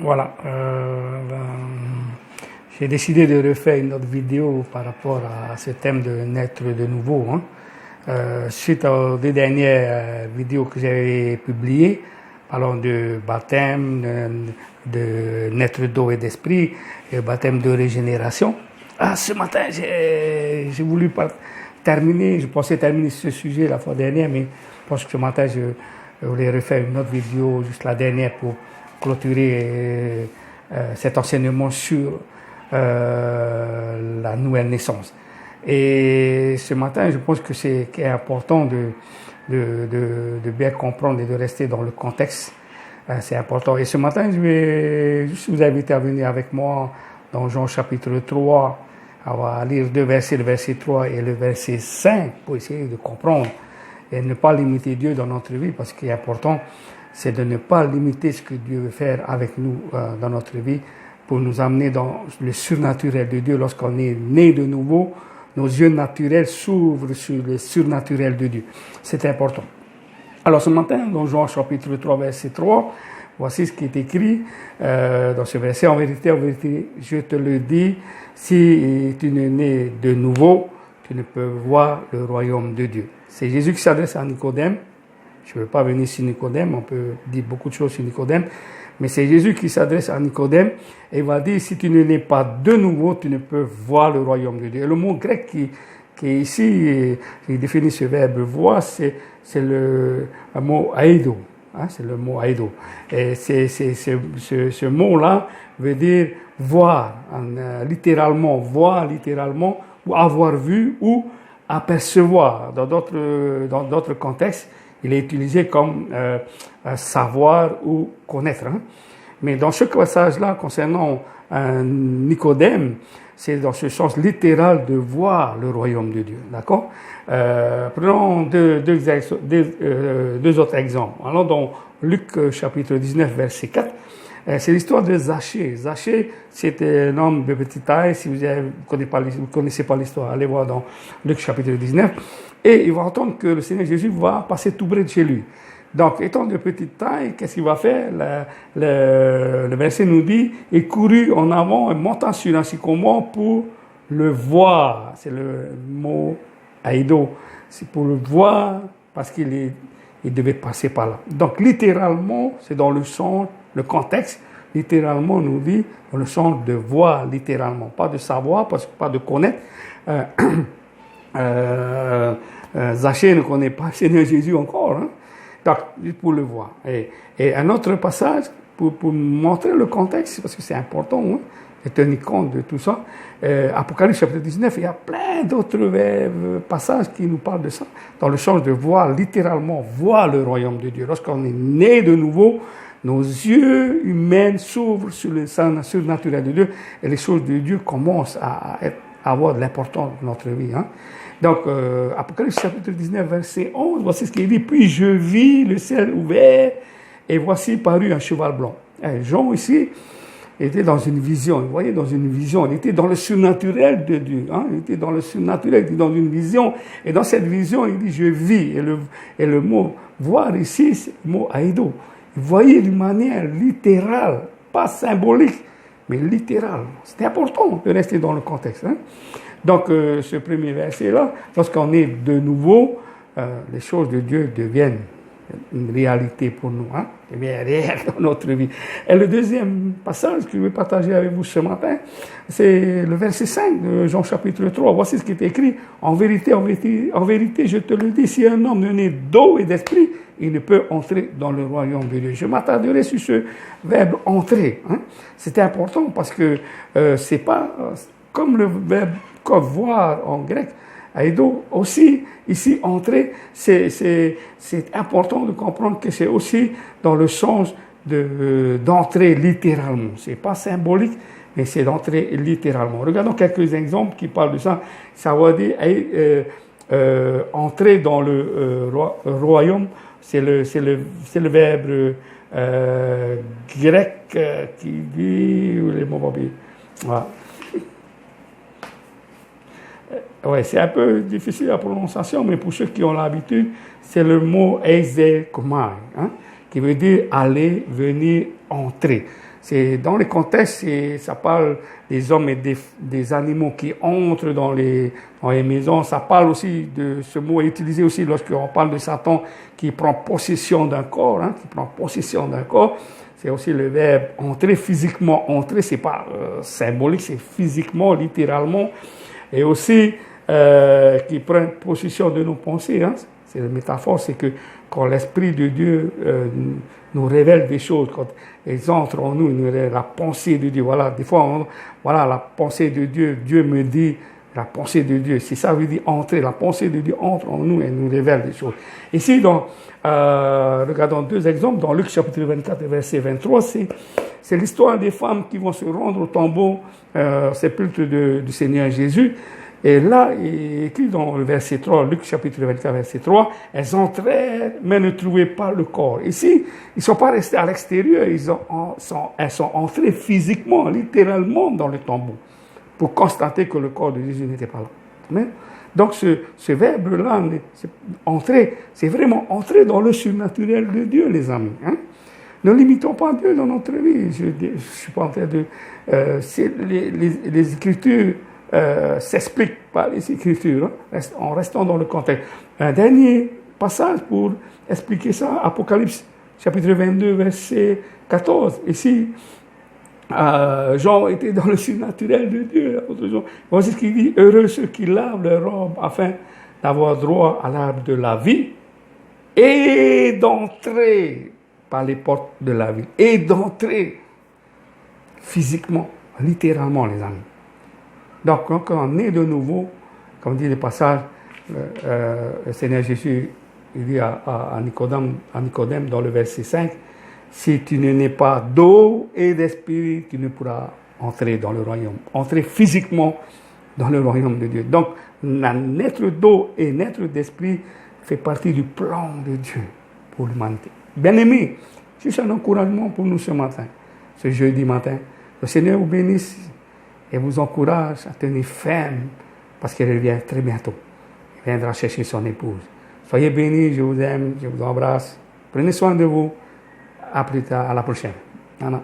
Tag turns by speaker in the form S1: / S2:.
S1: Voilà. J'ai décidé de refaire une autre vidéo par rapport à ce thème de naître de nouveau. Suite aux deux dernières vidéos que j'avais publiées, parlant de baptême, de naître d'eau et d'esprit, et baptême de régénération. Ce matin, j'ai voulu terminer, je pensais terminer ce sujet la fois dernière, mais je pense que ce matin, je voulais refaire une autre vidéo, juste la dernière, pour clôturer cet enseignement sur la nouvelle naissance. Et ce matin, je pense que c'est important de bien comprendre et de rester dans le contexte. C'est important. Et ce matin, je vais juste vous inviter à venir avec moi dans Jean chapitre 3, à lire deux versets, le verset 3 et le verset 5, pour essayer de comprendre et ne pas limiter Dieu dans notre vie, parce qu'il est important, c'est de ne pas limiter ce que Dieu veut faire avec nous dans notre vie, pour nous amener dans le surnaturel de Dieu. Lorsqu'on est né de nouveau, nos yeux naturels s'ouvrent sur le surnaturel de Dieu. C'est important. Alors ce matin, dans Jean chapitre 3, verset 3, voici ce qui est écrit dans ce verset. En vérité, je te le dis, si tu n'es né de nouveau, tu ne peux voir le royaume de Dieu. C'est Jésus qui s'adresse à Nicodème. Je ne veux pas venir sur Nicodème, on peut dire beaucoup de choses sur Nicodème, mais c'est Jésus qui s'adresse à Nicodème et il va dire, si tu ne nais pas de nouveau, tu ne peux voir le royaume de Dieu. Et le mot grec qui est ici, qui définit ce verbe voir, c'est le mot aido. C'est le mot aido. Et ce mot-là veut dire voir, littéralement, ou avoir vu, ou apercevoir. Dans d'autres contextes, il est utilisé comme savoir ou connaître. Mais dans ce passage-là, concernant Nicodème, c'est dans ce sens littéral de voir le royaume de Dieu. D'accord? Prenons deux autres exemples. Allons dans Luc chapitre 19, verset 4. C'est l'histoire de Zachée. Zachée, c'était un homme de petite taille. Si vous ne connaissez pas l'histoire, allez voir dans Luc chapitre 19. Et il va entendre que le Seigneur Jésus va passer tout près de chez lui. Donc, étant de petite taille, qu'est-ce qu'il va faire? Le verset nous dit, il courut en avant et montant sur un sycomore pour le voir. C'est le mot aido. C'est pour le voir parce qu'il devait passer par là. Donc, littéralement, c'est dans le sens, le contexte, littéralement, nous dit, dans le sens de voir, littéralement. Pas de savoir, pas de connaître. Zachée ne connaît pas le Seigneur Jésus encore, donc pour le voir. Et un autre passage pour montrer le contexte, parce que c'est important de tenir compte de tout ça. Apocalypse chapitre 19, il y a plein d'autres passages qui nous parlent de ça, dans le sens de voir, littéralement, voir le royaume de Dieu. Lorsqu'on est né de nouveau, nos yeux humains s'ouvrent sur le surnaturel de Dieu, et les choses de Dieu commencent à avoir de l'importance dans notre vie. Donc, Apocalypse chapitre 19, verset 11, voici ce qu'il dit. Puis je vis le ciel ouvert, et voici parut un cheval blanc. Jean ici était dans une vision, vous voyez, dans une vision. Il était dans le surnaturel de Dieu. Il était dans le surnaturel, il était dans une vision. Et dans cette vision, il dit, je vis. Et le mot voir ici, c'est le mot aido. Vous voyez d'une manière littérale, pas symbolique, mais littérale. C'est important de rester dans le contexte. Donc, ce premier verset-là, lorsqu'on est de nouveau, les choses de Dieu deviennent une réalité pour nous, deviennent réelles dans notre vie. Et le deuxième passage que je vais partager avec vous ce matin, c'est le verset 5 de Jean chapitre 3. Voici ce qui est écrit. En vérité, je te le dis, si un homme ne naît d'eau et d'esprit, il ne peut entrer dans le royaume de Dieu. Je m'attarderai sur ce verbe entrer. C'est important parce que c'est pas comme le verbe voir en grec, aido, aussi, ici, entrer, c'est important de comprendre que c'est aussi dans le sens d'entrer littéralement. C'est pas symbolique, mais c'est d'entrer littéralement. Regardons quelques exemples qui parlent de ça. Ça va dire entrer dans le royaume, c'est le verbe grec qui dit les mots papiers. Voilà. Ouais, c'est un peu difficile la prononciation, mais pour ceux qui ont l'habitude, c'est le mot eisekomai, qui veut dire aller, venir, entrer. c'est dans les contextes, ça parle des hommes et des animaux qui entrent dans les maisons. Ça parle aussi de, ce mot est utilisé aussi lorsqu'on parle de Satan qui prend possession d'un corps, qui prend possession d'un corps. C'est aussi le verbe entrer physiquement. Entrer, c'est pas symbolique, c'est physiquement, littéralement. Et aussi, qui prend possession de nos pensées. C'est la métaphore, c'est que quand l'Esprit de Dieu nous révèle des choses, quand ils entrent en nous, ils nous révèlent la pensée de Dieu. Voilà, des fois, voilà, la pensée de Dieu, Dieu me dit la pensée de Dieu. C'est ça veut dire entrer. La pensée de Dieu entre en nous et nous révèle des choses. Ici, regardons deux exemples. Dans Luc chapitre 24, verset 23, c'est l'histoire des femmes qui vont se rendre au tombeau sépulcre du Seigneur Jésus. Et là, il est écrit dans le verset 3, Luc chapitre 24, verset 3, elles entrèrent, mais ne trouvaient pas le corps. Ici, ils ne sont pas restés à l'extérieur, elles sont entrées physiquement, littéralement dans le tombeau, pour constater que le corps de Jésus n'était pas là. Amen. Donc, ce verbe-là, entrer, c'est vraiment entrer dans le surnaturel de Dieu, les amis. Ne limitons pas Dieu dans notre vie. Je ne suis pas en train de... les Écritures s'expliquent par les Écritures, en restant dans le contexte. Un dernier passage pour expliquer ça, Apocalypse, chapitre 22, verset 14. Ici, Jean était dans le surnaturel de Dieu. Voici ce qu'il dit, heureux ceux qui lavent leurs robes afin d'avoir droit à l'arbre de la vie et d'entrer par les portes de la vie. Et d'entrer physiquement, littéralement, les amis. Donc, quand on est de nouveau, comme dit le passage, le Seigneur Jésus il dit à Nicodème dans le verset 5, si tu ne nais pas d'eau et d'esprit, tu ne pourras entrer dans le royaume. Entrer physiquement dans le royaume de Dieu. Donc, naître d'eau et naître d'esprit fait partie du plan de Dieu pour l'humanité. Bien-aimés, c'est un encouragement pour nous ce matin, ce jeudi matin. Le Seigneur vous bénisse et vous encourage à tenir ferme parce qu'il revient très bientôt. Il viendra chercher son épouse. Soyez bénis, je vous aime, je vous embrasse. Prenez soin de vous. À plus tard, à la prochaine. Nana.